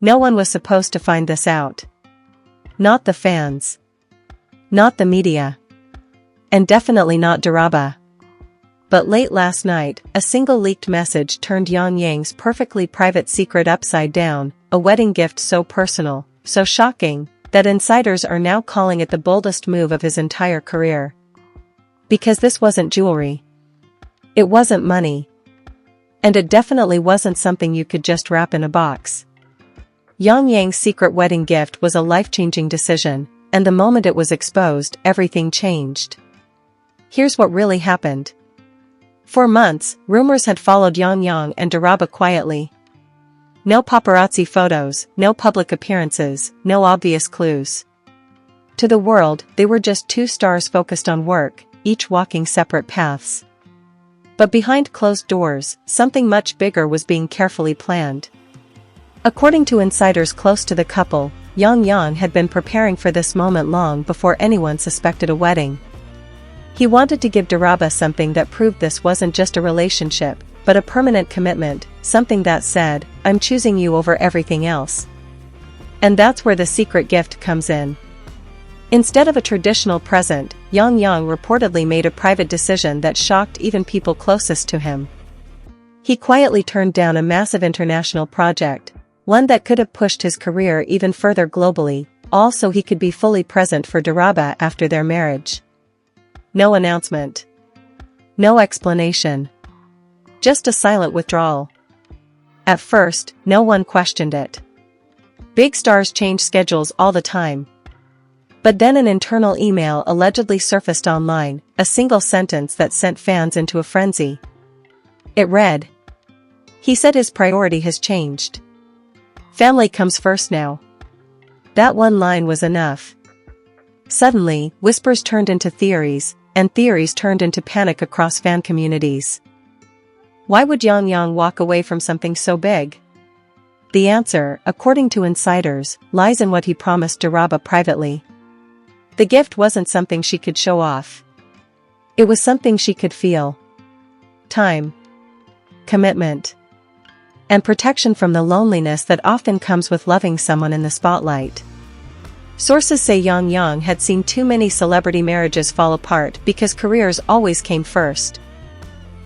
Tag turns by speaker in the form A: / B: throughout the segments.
A: No one was supposed to find this out. Not the fans. Not the media. And definitely not Diraba. But late last night, a single leaked message turned Yang Yang's perfectly private secret upside down, a wedding gift so personal, so shocking, that insiders are now calling it the boldest move of his entire career. Because this wasn't jewelry. It wasn't money. And it definitely wasn't something you could just wrap in a box. Yang Yang's secret wedding gift was a life-changing decision, and the moment it was exposed, everything changed. Here's what really happened. For months, rumors had followed Yang Yang and Diraba quietly. No paparazzi photos, no public appearances, no obvious clues. To the world, they were just two stars focused on work, each walking separate paths. But behind closed doors, something much bigger was being carefully planned. According to insiders close to the couple, Yang Yang had been preparing for this moment long before anyone suspected a wedding. He wanted to give Diraba something that proved this wasn't just a relationship, but a permanent commitment, something that said, "I'm choosing you over everything else." And that's where the secret gift comes in. Instead of a traditional present, Yang Yang reportedly made a private decision that shocked even people closest to him. He quietly turned down a massive international project, one that could have pushed his career even further globally, all so he could be fully present for Diraba after their marriage. No announcement. No explanation. Just a silent withdrawal. At first, no one questioned it. Big stars change schedules all the time. But then an internal email allegedly surfaced online, a single sentence that sent fans into a frenzy. It read, "He said his priority has changed. Family comes first now." That one line was enough. Suddenly, whispers turned into theories, and theories turned into panic across fan communities. Why would Yang Yang walk away from something so big? The answer, according to insiders, lies in what he promised Diraba privately. The gift wasn't something she could show off. It was something she could feel. Time. Commitment. And protection from the loneliness that often comes with loving someone in the spotlight. Sources say Yang Yang had seen too many celebrity marriages fall apart because careers always came first.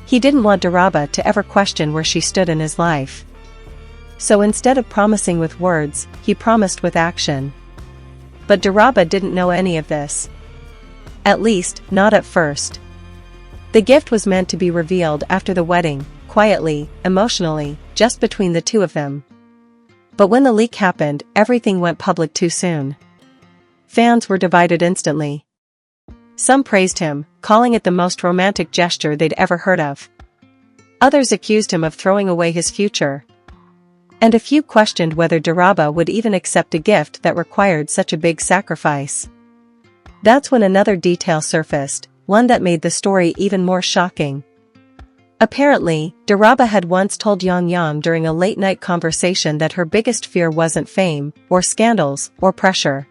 A: He didn't want Diraba to ever question where she stood in his life. So instead of promising with words, he promised with action. But Diraba didn't know any of this. At least, not at first. The gift was meant to be revealed after the wedding, quietly, emotionally, just between the two of them. But when the leak happened, everything went public too soon. Fans were divided instantly. Some praised him, calling it the most romantic gesture they'd ever heard of. Others accused him of throwing away his future. And a few questioned whether Diraba would even accept a gift that required such a big sacrifice. That's when another detail surfaced, one that made the story even more shocking. Apparently, Diraba had once told Yang Yang during a late-night conversation that her biggest fear wasn't fame, or scandals, or pressure.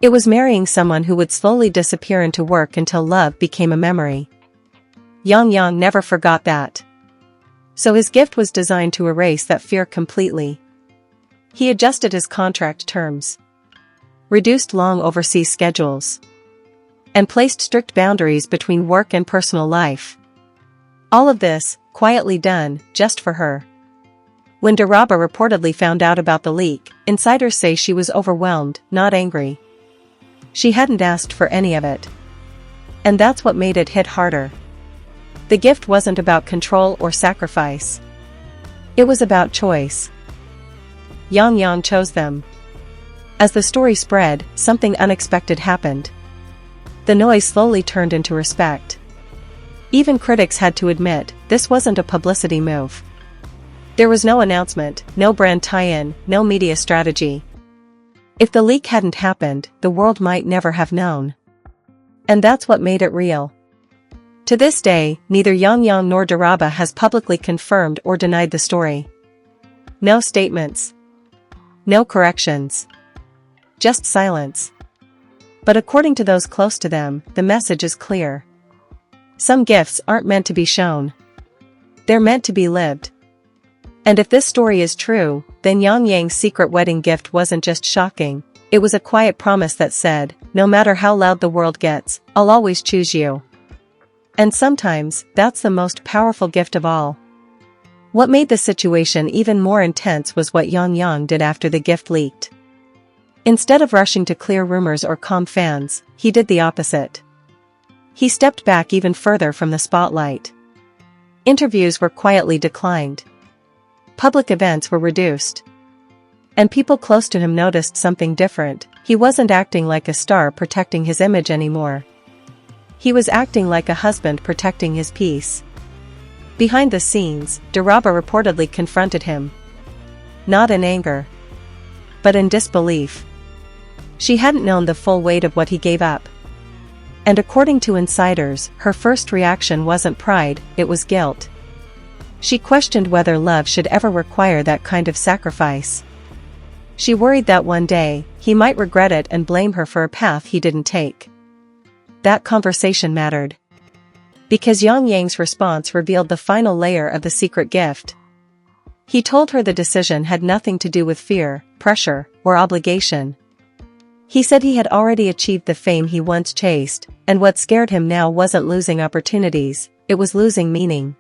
A: It was marrying someone who would slowly disappear into work until love became a memory. Yang Yang never forgot that. So his gift was designed to erase that fear completely. He adjusted his contract terms, reduced long overseas schedules, and placed strict boundaries between work and personal life. All of this, quietly done, just for her. When Diraba reportedly found out about the leak, insiders say she was overwhelmed, not angry. She hadn't asked for any of it. And that's what made it hit harder. The gift wasn't about control or sacrifice. It was about choice. Yang Yang chose them. As the story spread, something unexpected happened. The noise slowly turned into respect. Even critics had to admit, this wasn't a publicity move. There was no announcement, no brand tie-in, no media strategy. If the leak hadn't happened, the world might never have known. And that's what made it real. To this day, neither Yang Yang nor Diraba has publicly confirmed or denied the story. No statements. No corrections. Just silence. But according to those close to them, the message is clear. Some gifts aren't meant to be shown. They're meant to be lived. And if this story is true, then Yang Yang's secret wedding gift wasn't just shocking, it was a quiet promise that said, no matter how loud the world gets, I'll always choose you. And sometimes, that's the most powerful gift of all. What made the situation even more intense was what Yang Yang did after the gift leaked. Instead of rushing to clear rumors or calm fans, he did the opposite. He stepped back even further from the spotlight. Interviews were quietly declined. Public events were reduced. And people close to him noticed something different. He wasn't acting like a star protecting his image anymore. He was acting like a husband protecting his peace. Behind the scenes, Diraba reportedly confronted him. Not in anger, but in disbelief. She hadn't known the full weight of what he gave up. And according to insiders, her first reaction wasn't pride, it was guilt. She questioned whether love should ever require that kind of sacrifice. She worried that one day, he might regret it and blame her for a path he didn't take. That conversation mattered. Because Yang Yang's response revealed the final layer of the secret gift. He told her the decision had nothing to do with fear, pressure, or obligation. He said he had already achieved the fame he once chased, and what scared him now wasn't losing opportunities, it was losing meaning.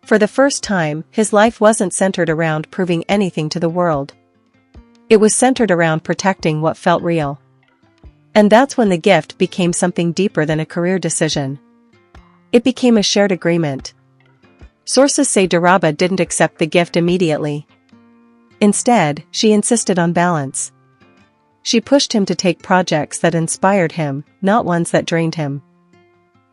A: For the first time, his life wasn't centered around proving anything to the world. It was centered around protecting what felt real. And that's when the gift became something deeper than a career decision. It became a shared agreement. Sources say Diraba didn't accept the gift immediately. Instead, she insisted on balance. She pushed him to take projects that inspired him, not ones that drained him.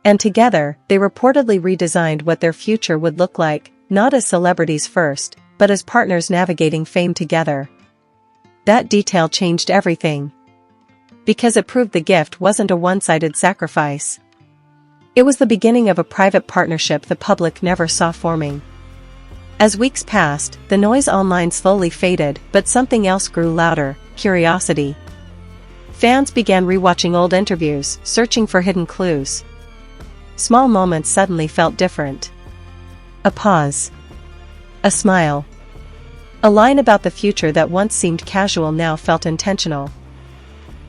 A: And together, they reportedly redesigned what their future would look like, not as celebrities first, but as partners navigating fame together. That detail changed everything. Because it proved the gift wasn't a one-sided sacrifice. It was the beginning of a private partnership the public never saw forming. As weeks passed, the noise online slowly faded, but something else grew louder: curiosity. Fans began rewatching old interviews, searching for hidden clues. Small moments suddenly felt different. A pause. A smile. A line about the future that once seemed casual now felt intentional.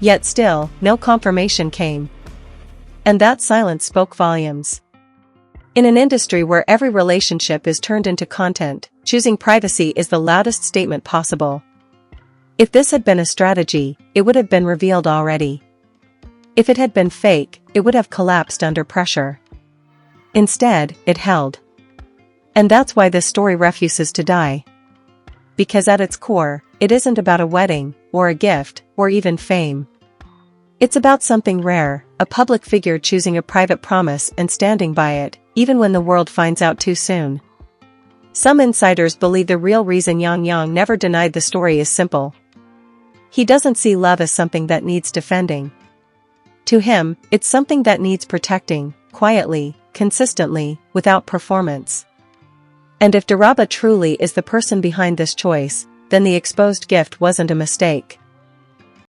A: Yet still, no confirmation came. And that silence spoke volumes. In an industry where every relationship is turned into content, choosing privacy is the loudest statement possible. If this had been a strategy, it would have been revealed already. If it had been fake, it would have collapsed under pressure. Instead, it held. And that's why this story refuses to die. Because at its core, it isn't about a wedding, or a gift, or even fame. It's about something rare, a public figure choosing a private promise and standing by it, even when the world finds out too soon. Some insiders believe the real reason Yang Yang never denied the story is simple. He doesn't see love as something that needs defending. To him, it's something that needs protecting, quietly, consistently, without performance. And if Diraba truly is the person behind this choice, then the exposed gift wasn't a mistake.